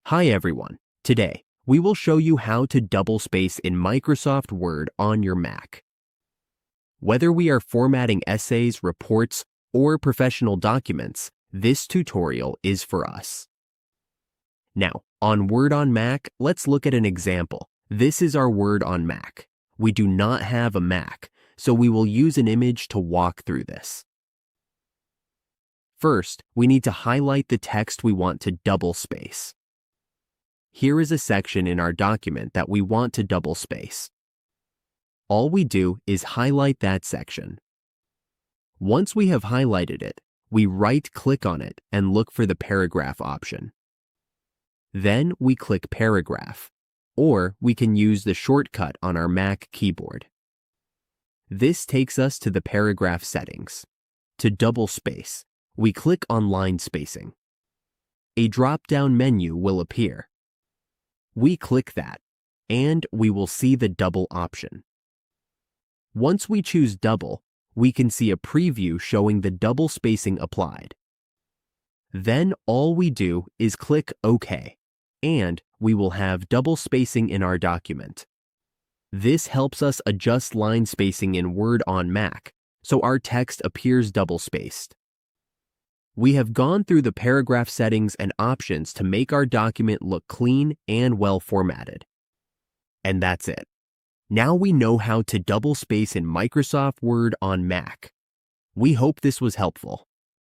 Hi everyone. Today, we will show you how to double space in Microsoft Word on your Mac. Whether we are formatting essays, reports, or professional documents, this tutorial is for us. Now, on Word on Mac, let's look at an example. This is our Word on Mac. We do not have a Mac, so we will use an image to walk through this. First, we need to highlight the text we want to double space. Here is a section in our document that we want to double space. All we do is highlight that section. Once we have highlighted it, we right-click on it and look for the paragraph option. Then we click Paragraph, or we can use the shortcut on our Mac keyboard. This takes us to the paragraph settings. To double space, we click on Line Spacing. A drop-down menu will appear. We click that, and we will see the double option. Once we choose double, we can see a preview showing the double spacing applied. Then all we do is click OK, and we will have double spacing in our document. This helps us adjust line spacing in Word on Mac, so our text appears double-spaced. We have gone through the paragraph settings and options to make our document look clean and well formatted. And that's it. Now we know how to double space in Microsoft Word on Mac. We hope this was helpful.